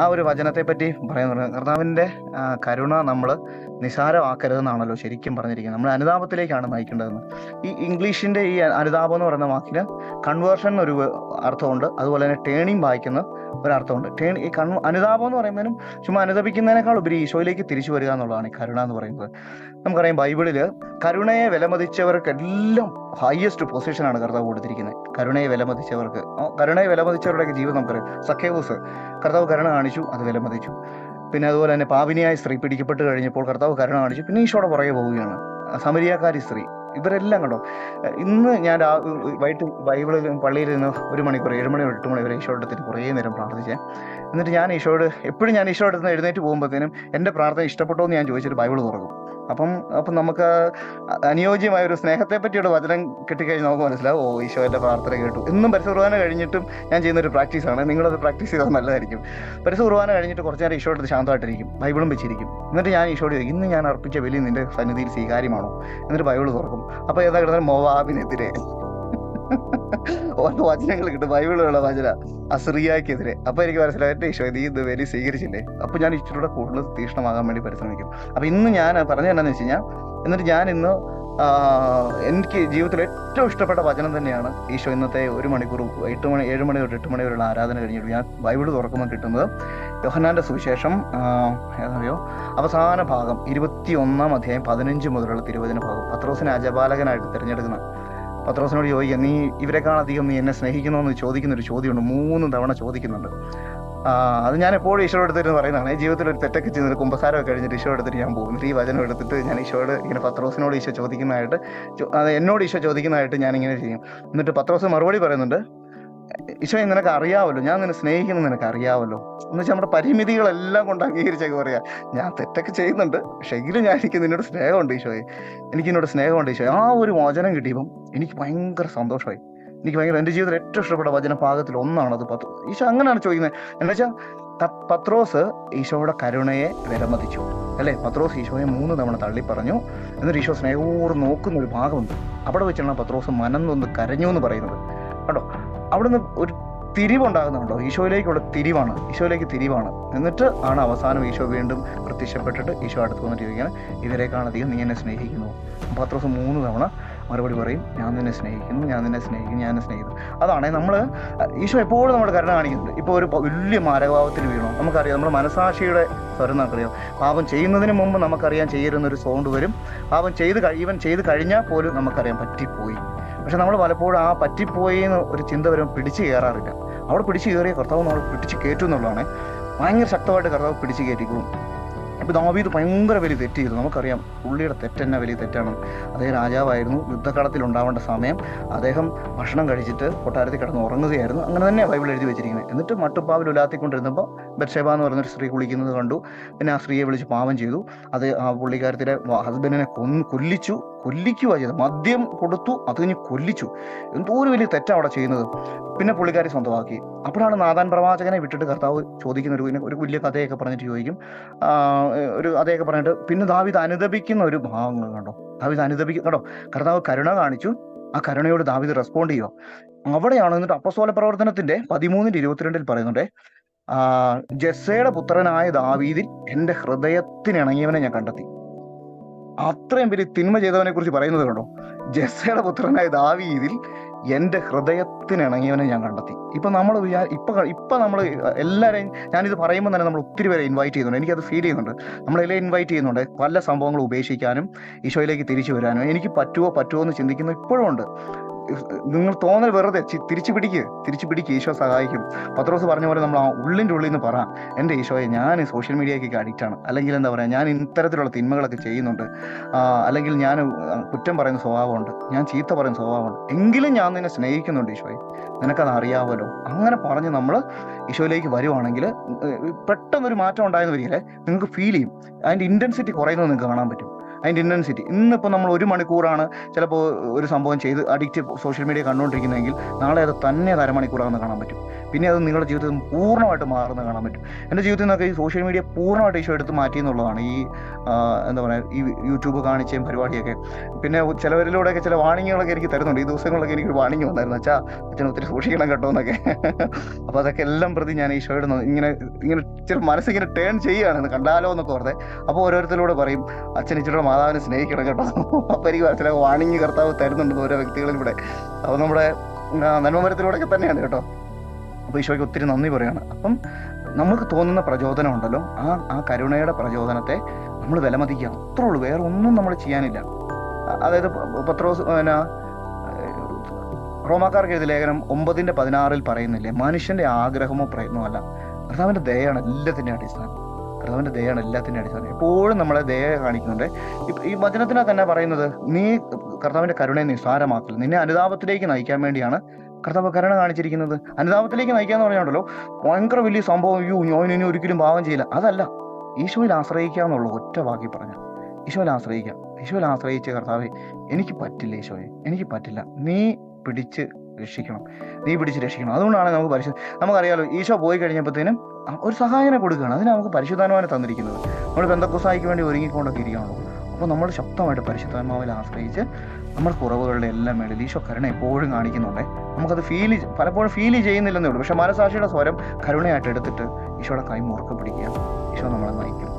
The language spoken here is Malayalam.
ആ ഒരു വചനത്തെ പറ്റി പറയുന്നത് കർത്താവിൻ്റെ കരുണ നമ്മൾ നിസാരമാക്കരുതെന്നാണല്ലോ ശരിക്കും പറഞ്ഞിരിക്കുന്നത്. നമ്മൾ അനുതാപത്തിലേക്കാണ് നയിക്കേണ്ടതെന്ന്. ഈ ഇംഗ്ലീഷിൻ്റെ ഈ അനുതാപം എന്ന് പറയുന്ന വാക്കിന് കൺവേർഷൻ എന്നൊരു അർത്ഥമുണ്ട്, അതുപോലെ തന്നെ ടേണിംഗ് വായിക്കുന്ന ഒരർത്ഥമുണ്ട്. ഈ അനുതാപം എന്ന് പറയുന്നതിനും ചുമ്മാ അനുദപിക്കുന്നതിനേക്കാൾ ഉപരി ഈശോയിലേക്ക് തിരിച്ചു വരിക എന്നുള്ളതാണ് ഈ കരുണ എന്ന് പറയുന്നത്. നമുക്കറിയാം ബൈബിളിൽ കരുണയെ വിലമതിച്ചവർക്കെല്ലാം ഹയസ്റ്റ് പൊസിഷനാണ് കർത്താവ് കൊടുത്തിരിക്കുന്നത്. കരുണയെ വിലമതിച്ചവരുടെയൊക്കെ ജീവിതം നമുക്കറിയാം. സഖേവൂസ് കർത്താവ് കരുണ കാണിച്ചു, അത് വിലമതിച്ചു. പിന്നെ അതുപോലെ തന്നെ പാപിനിയായ സ്ത്രീ പിടിക്കപ്പെട്ട് കഴിഞ്ഞപ്പോൾ കർത്താവ് കരുണ കാണിച്ചു, പിന്നെ ഈശോയുടെ പുറകെ പോവുകയാണ്. സമരിയാക്കാരി സ്ത്രീ, ഇവരെല്ലാം കണ്ടോ. ഇന്ന് ഞാൻ വൈകിട്ട് ബൈബിളിൽ പള്ളിയിൽ നിന്ന് 1 മണിക്കൂർ 7 മണി 8 മണി വരെ ഈശോയുടെ അടുത്ത് കുറേ നേരം പ്രാർത്ഥിച്ചേ. എന്നിട്ട് ഞാൻ എപ്പോഴും ഞാൻ ഈശോയുടെ അടുത്ത് എഴുന്നേറ്റ് പോകുമ്പോഴത്തേനും എൻ്റെ പ്രാർത്ഥന ഇഷ്ടപ്പെട്ടോ എന്ന് ഞാൻ ചോദിച്ചിട്ട് ബൈബിൾ തുറക്കും. അപ്പം നമുക്ക് അനുയോജ്യമായ ഒരു സ്നേഹത്തെ പറ്റിയുള്ള വചനം കിട്ടിക്കഴിഞ്ഞാൽ നമുക്ക് മനസ്സിലാവും, ഓ ഈശോ എൻ്റെ പ്രാർത്ഥന കേട്ടു. എന്നും പരിശുദ്ധ കുർബാന കഴിഞ്ഞിട്ടും ഞാൻ ചെയ്യുന്നൊരു പ്രാക്ടീസാണ്. നിങ്ങളത് പ്രാക്ടീസ് ചെയ്താൽ നല്ലതായിരിക്കും. പരിശുദ്ധ കുർബാന കഴിഞ്ഞിട്ട് കുറച്ച് നേരം ഈശോയുടെ അടുത്ത് ശാന്തമായിട്ടിരിക്കും, ബൈബിളും വെച്ചിരിക്കും. എന്നിട്ട് ഞാൻ ഈശോയോട് ചോദിക്കും, ഇന്ന് ഞാൻ അർപ്പിച്ച ബലി നിന്റെ സന്നിധിയിൽ സ്വീകാര്യമാണോ? എന്നിട്ട് ബൈബിൾ തുറക്കും. അപ്പോൾ ഏതാ കിട്ടുന്നത്? മോവാബിനെതിരെ ഓരോ വചനങ്ങൾ കിട്ടും, ബൈബിളിലുള്ള വചന അസിറിയക്കെതിരെ. അപ്പൊ എനിക്ക് മനസ്സിലായി, എൻ്റെ ഈശോ നീ ഇത് ബലി സ്വീകരിച്ചില്ലേ? അപ്പൊ ഞാൻ ഇച്ചിരൂടെ കൂടുതൽ തീക്ഷ്ണമാകാൻ വേണ്ടി പരിശ്രമിക്കും. അപ്പൊ ഇന്ന് ഞാൻ പറഞ്ഞത് എന്താണെന്ന് വെച്ച് കഴിഞ്ഞാൽ, എന്നിട്ട് ഞാൻ ഇന്ന് എനിക്ക് ജീവിതത്തിൽ ഏറ്റവും ഇഷ്ടപ്പെട്ട വചനം തന്നെയാണ് ഈശോ ഇന്നത്തെ 1 മണിക്കൂർ 7 മണി തൊട്ട് 8 മണി വരെയുള്ള ആരാധന കഴിഞ്ഞിട്ട് ഞാൻ ബൈബിൾ തുറക്കുമ്പോൾ കിട്ടുന്നത് യോഹന്നാന്റെ സുവിശേഷം ഏതറിയോ അവസാന ഭാഗം 21-ാം അധ്യായം 15 മുതലുള്ള തിരുവചന ഭാഗം. പത്രോസിനെ അജപാലകനായിട്ട് തിരഞ്ഞെടുക്കുന്ന പത്രോസിനോട് ചോദിക്കുക, നീ ഇവരെക്കാളധികം നീ എന്നെ സ്നേഹിക്കണോ എന്ന് ചോദിക്കുന്നൊരു ചോദ്യമുണ്ട്. 3 തവണ ചോദിക്കുന്നുണ്ട്. അത് ഞാൻ എപ്പോഴും ഈശോയുടെ അടുത്തിട്ട് പറയുന്നതാണ്. ജീവിതത്തിൽ ഒരു തെറ്റൊക്കെ ചെയ്തിട്ട് കുമ്പസാരമൊക്കെ കഴിഞ്ഞിട്ട് ഈശോയുടെ അടുത്തിട്ട് ഞാൻ പോകും. ഈ വചനം എടുത്തിട്ട് ഞാൻ ഈശോയോട് ഇങ്ങനെ പത്രോസിനോട് ഈശോ ചോദിക്കുന്നതായിട്ട്, അത് എന്നോട് ഈശോ ചോദിക്കുന്നതായിട്ട് ഞാനിങ്ങനെ ചെയ്യും. എന്നിട്ട് പത്രോസ് മറുപടി പറയുന്നുണ്ട്, ഈശോ നിനക്ക് അറിയാമല്ലോ, ഞാൻ നിന്നെ സ്നേഹിക്കുന്നത് നിനക്ക് അറിയാമല്ലോ എന്ന് വെച്ചാൽ നമ്മുടെ പരിമിതികളെല്ലാം കൊണ്ട് അംഗീകരിച്ചൊക്കെ പറയാ, ഞാൻ തെറ്റൊക്കെ ചെയ്യുന്നുണ്ട്, പക്ഷെ എങ്കിലും എനിക്ക് നിന്നോട് സ്നേഹമുണ്ട് ഈശോയെ, എനിക്ക് നിന്നോട് സ്നേഹമുണ്ട് ഈശോയെ. ആ ഒരു വചനം കിട്ടിയപ്പം എനിക്ക് ഭയങ്കര സന്തോഷമായി. എനിക്ക് ഭയങ്കര എൻ്റെ ജീവിതത്തിൽ ഏറ്റവും ഇഷ്ടപ്പെട്ട വചന ഭാഗത്തിൽ ഒന്നാണത്. ഈശോ അങ്ങനെയാണ് ചോദിക്കുന്നത്. എന്താ വെച്ചാൽ പത്രോസ് ഈശോയുടെ കരുണയെ വിലമതിച്ചു അല്ലേ? പത്രോസ് ഈശോയെ 3 തവണ തള്ളി പറഞ്ഞു. എന്നിട്ട് ഈശോ സ്നേഹപൂർവ്വം നോക്കുന്ന ഒരു ഭാഗമുണ്ട്. അവിടെ വെച്ചാണ് പത്രോസ് മനം നൊന്ന് കരഞ്ഞു എന്ന് പറയുന്നത് കേട്ടോ. അവിടുന്ന് ഒരു തിരിവുണ്ടാകുന്നുണ്ടോ? ഈശോയിലേക്കുള്ള തിരിവാണ്. എന്നിട്ട് ആണ് അവസാനം ഈശോ വീണ്ടും പ്രത്യക്ഷപ്പെട്ടിട്ട് ഈശോ അടുത്ത് വന്നിട്ട് ചോദിക്കുകയാണ്, ഇവരെക്കാളധികം നീ എന്നെ സ്നേഹിക്കുന്നു? പത്രോസ് 3 തവണ മറുപടി പറയും, ഞാൻ നിന്നെ സ്നേഹിക്കുന്നു. അതാണ് ഈശോ എപ്പോഴും നമ്മൾ കരുണ കാണിക്കുന്നുണ്ട്. ഇപ്പോൾ ഒരു വലിയ മാരകഭാവത്തിൽ വീണോ, നമുക്കറിയാം, നമ്മുടെ മനസാക്ഷിയുടെ സ്വരം നമുക്കറിയാം. പാപം ചെയ്യുന്നതിന് മുമ്പ് നമുക്കറിയാം ചെയ്യുന്നൊരു സൗണ്ട് വരും. പാപം ചെയ്ത് കഴിഞ്ഞാൽ പോലും നമുക്കറിയാം പറ്റിപ്പോയി. പക്ഷെ നമ്മൾ പലപ്പോഴും ആ പറ്റിപ്പോയി എന്ന് ഒരു ചിന്ത വരുമ്പോൾ പിടിച്ച് കയറാറില്ല. അവിടെ പിടിച്ച് കയറിയ കർത്താവ് നമ്മൾ പിടിച്ച് കയറ്റും എന്നുള്ളതാണ്. ഭയങ്കര ശക്തമായിട്ട് കർത്താവ് പിടിച്ച് കയറ്റിക്കോളും. ഇപ്പം ദാവീദ് ഭയങ്കര വലിയ തെറ്റ് ചെയ്തു. നമുക്കറിയാം പുള്ളിയുടെ തെറ്റന്നെ വലിയ തെറ്റാണ്. അദ്ദേഹം രാജാവായിരുന്നു, യുദ്ധക്കളത്തിൽ ഉണ്ടാവേണ്ട സമയം അദ്ദേഹം ഭക്ഷണം കഴിച്ചിട്ട് കൊട്ടാരത്തിൽ കിടന്ന് ഉറങ്ങുകയായിരുന്നു. അങ്ങനെ തന്നെ ബൈബിൾ എഴുതി വെച്ചിരിക്കുന്നത്. എന്നിട്ട് മട്ടുപ്പാവിൽ ഉലാത്തിക്കൊണ്ടിരുന്നപ്പോൾ ബത്ശേബ എന്ന് പറയുന്നൊരു സ്ത്രീ കുളിക്കുന്നത് കണ്ടു. പിന്നെ ആ സ്ത്രീയെ വിളിച്ച് പാപം ചെയ്തു. അത് ആ പുള്ളിക്കാരത്തിലെ ഹസ്ബൻഡിനെ കൊല്ലിക്കുക ചെയ്തത്. മദ്യം കൊടുത്തു, അത് കഴിഞ്ഞ് കൊല്ലിച്ചു. എന്തോ ഒരു വലിയ തെറ്റാണ് അവിടെ ചെയ്യുന്നത്. പിന്നെ പുള്ളിക്കാരി സ്വന്തമാക്കി. അപ്പോഴാണ് നാഥാൻ പ്രവാചകനെ വിട്ടിട്ട് കർത്താവ് ചോദിക്കുന്ന ഒരു വലിയ കഥയൊക്കെ പറഞ്ഞിട്ട് ചോദിക്കും. അതൊക്കെ പറഞ്ഞിട്ട് പിന്നെ ദാവീദ് അനുദപിക്കുന്ന ഒരു ഭാഗങ്ങൾ കണ്ടോ. കണ്ടോ, കർത്താവ് കരുണ കാണിച്ചു. ആ കരുണയോട് ദാവീദ് റെസ്പോണ്ട് ചെയ്യുക. അവിടെയാണ് എന്നിട്ട് അപ്പസ്തോല പ്രവർത്തനത്തിന്റെ 13:22 പറയുന്നുണ്ട്, ജസ്സയുടെ പുത്രനായ ദാവീദിൽ എൻ്റെ ഹൃദയത്തിനിണങ്ങിയവനെ ഞാൻ കണ്ടെത്തി. അത്രയും വലിയ തിന്മ ചെയ്തവനെ കുറിച്ച് പറയുന്നത് കണ്ടോ. ജസ്സയുടെ പുത്രനായ ദാവീദിൽ എൻ്റെ ഹൃദയത്തിനിണങ്ങിയവനെ ഞാൻ കണ്ടെത്തി. ഇപ്പൊ നമ്മൾ നമ്മൾ എല്ലാവരെയും ഞാനിത് പറയുമ്പോൾ തന്നെ നമ്മൾ ഒത്തിരി പേരെ ഇൻവൈറ്റ് ചെയ്യുന്നുണ്ട്. എനിക്കത് ഫീൽ ചെയ്യുന്നുണ്ട്. നമ്മളെല്ലാം ഇൻവൈറ്റ് ചെയ്യുന്നുണ്ട് പല സംഭവങ്ങൾ ഉപേക്ഷിക്കാനും ഈശോയിലേക്ക് തിരിച്ചു വരാനും. എനിക്ക് പറ്റുമോ എന്ന് ചിന്തിക്കുന്ന ഇപ്പോഴും ഉണ്ട്. നിങ്ങൾ തോന്നൽ വെറുതെ തിരിച്ചു പിടിക്കുക, ഈശോ സഹായിക്കും. പത്രോസ് പറഞ്ഞ പോലെ നമ്മൾ ആ ഉള്ളിൻ്റെ ഉള്ളിൽ നിന്ന് പറ, എൻ്റെ ഈശോയെ ഞാൻ സോഷ്യൽ മീഡിയയ്ക്ക് അഡിക്റ്റ് ആണ്, അല്ലെങ്കിൽ എന്താ പറയുക, ഞാൻ ഇത്തരത്തിലുള്ള തിന്മകളൊക്കെ ചെയ്യുന്നുണ്ട്, അല്ലെങ്കിൽ ഞാൻ കുറ്റം പറയുന്ന സ്വഭാവമുണ്ട്, ഞാൻ ചീത്ത പറയുന്ന സ്വഭാവമുണ്ട്, എങ്കിലും ഞാൻ നിന്നെ സ്നേഹിക്കുന്നുണ്ട് ഈശോയെ, നിനക്കത് അറിയാമല്ലോ. അങ്ങനെ പറഞ്ഞ് നമ്മൾ ഈശോയിലേക്ക് വരുവാണെങ്കിൽ പെട്ടെന്നൊരു മാറ്റം ഉണ്ടായെന്ന് വരികയില്ലേ, നിങ്ങൾക്ക് ഫീൽ ചെയ്യും. അതിൻ്റെ ഇൻറ്റൻസിറ്റി കുറയുന്നത് നിങ്ങൾക്ക് കാണാൻ പറ്റും. അതിൻ്റെ ഇൻറ്റൻസിറ്റി ഇന്നിപ്പോൾ നമ്മൾ 1 മണിക്കൂറാണ് ചിലപ്പോൾ ഒരു സംഭവം ചെയ്ത് അഡിക്റ്റ് സോഷ്യൽ മീഡിയ കണ്ടുകൊണ്ടിരിക്കുന്നതെങ്കിൽ നാളെ അത് തന്നെ 1/2 മണിക്കൂറാണെന്ന് കാണാൻ പറ്റും. പിന്നെ അത് നിങ്ങളുടെ ജീവിതത്തിൽ നിന്ന് പൂർണ്ണമായിട്ട് മാറുന്നത് കാണാൻ പറ്റും. എൻ്റെ ജീവിതത്തിൽ നിന്നൊക്കെ ഈ സോഷ്യൽ മീഡിയ പൂർണ്ണമായിട്ട് ഈശോ എടുത്ത് മാറ്റി എന്നുള്ളതാണ്. ഈ എന്താ പറയുക, ഈ യൂട്യൂബ് കാണിച്ചും പരിപാടിയൊക്കെ. പിന്നെ ചിലവരിലൂടെയൊക്കെ ചില വാണിങ്ങുകളൊക്കെ എനിക്ക് തരുന്നുണ്ട്. ഈ ദിവസങ്ങളിലൊക്കെ എനിക്കൊരു വാണിങ് വന്നായിരുന്നു, അച്ഛൻ ഒത്തിരി സൂക്ഷിക്കണം കേട്ടോ എന്നൊക്കെ. അപ്പോൾ അതൊക്കെ എല്ലാം പ്രതി ഞാൻ ഈശോയുടെ ഇങ്ങനെ ഇങ്ങനെ ചില മനസ്സിങ്ങനെ ടേൺ ചെയ്യുകയാണെന്ന് കണ്ടാലോ എന്നൊക്കെ ഓർത്തെ. അപ്പോൾ ഓരോരുത്തരോട് പറയും, അച്ഛൻ ഇച്ചിരി മാതാവിനെ സ്നേഹിക്കണം കേട്ടോ. അപ്പോൾ എനിക്ക് മനസ്സിലാവും വാണിങ് കർത്താവ് തരുന്നുണ്ടെന്ന് ഓരോ വ്യക്തികളിലൂടെ. അപ്പോൾ നമ്മുടെ നന്മമരത്തിലൂടെയൊക്കെ തന്നെയാണ് കേട്ടോ. അപ്പോൾ ഈശോയ്ക്ക് ഒത്തിരി നന്ദി പറയാണ്. അപ്പം നമുക്ക് തോന്നുന്ന പ്രചോദനം ഉണ്ടല്ലോ, ആ കരുണയുടെ പ്രചോദനത്തെ നമ്മൾ വിലമതിക്കുക, അത്രേ ഉള്ളൂ. വേറെ ഒന്നും നമ്മൾ ചെയ്യാനില്ല. അതായത് പത്രോസ് റോമാക്കാർക്ക് എഴുതിയ ലേഖനം 9:16 പറയുന്നില്ലേ, മനുഷ്യന്റെ ആഗ്രഹമോ പ്രയത്നമോ അല്ല, കർത്താവിന്റെ ദയയാണ് എല്ലാത്തിൻ്റെ അടിസ്ഥാനം. കർത്താവിന്റെ ദയയാണ് എല്ലാത്തിൻ്റെ അടിസ്ഥാനം. എപ്പോഴും നമ്മളെ ദയ കാണിക്കുന്നുണ്ട്. ഈ വചനത്തിനാ തന്നെ പറയുന്നത്, നീ കർത്താവിന്റെ കരുണയെ നിസ്സാരമാക്കില്ല, നിന്നെ അനുതാപത്തിലേക്ക് നയിക്കാൻ വേണ്ടിയാണ് കർത്താവ് കരുണ കാണിച്ചിരിക്കുന്നത്. അനുതാപത്തിലേക്ക് നയിക്കാന്ന് പറഞ്ഞാണല്ലോ ഭയങ്കര വലിയ സംഭവം, ഞാൻ ഇനി ഒരിക്കലും പാവം ചെയ്യില്ല, അതല്ല. ഈശോയിൽ ആശ്രയിക്കുക എന്നുള്ള ഒറ്റ വാക്കി പറഞ്ഞാൽ ഈശോയിൽ ആശ്രയിക്കാം. ഈശോയിൽ ആശ്രയിച്ച് കർത്താവെ എനിക്ക് പറ്റില്ല, ഈശോയെ എനിക്ക് പറ്റില്ല, നീ പിടിച്ച് രക്ഷിക്കണം. അതുകൊണ്ടാണ് നമുക്കറിയാലോ, ഈശോ പോയി കഴിഞ്ഞപ്പോഴത്തേനും ഒരു സഹായനെ കൊടുക്കുകയാണ്. അതിന് നമുക്ക് പരിശുദ്ധാത്മാവിനെ തന്നിരിക്കുന്നത്. നമ്മൾ പെന്തക്കോസ്തായിക്ക് വേണ്ടി ഒരുങ്ങിക്കൊണ്ടൊക്കെ ഇരിക്കുകയാണല്ലോ. അപ്പോൾ നമ്മൾ ശക്തമായിട്ട് പരിശുദ്ധാത്മാവിൽ ആശ്രയിച്ച് നമ്മുടെ കുറവുകളുടെ എല്ലാം മേളിൽ ഈശോ കരുണ എപ്പോഴും കാണിക്കുന്നുണ്ട്. നമുക്കത് പലപ്പോഴും ഫീൽ ചെയ്യുന്നില്ലെന്നേ ഉള്ളൂ. പക്ഷെ മനസാക്ഷിയുടെ സ്വരം കരുണയായിട്ട് എടുത്തിട്ട് ഈശോയുടെ കൈ മുറുക്കെ പിടിക്കുക. ഈശോ നമ്മളെ നയിക്കും.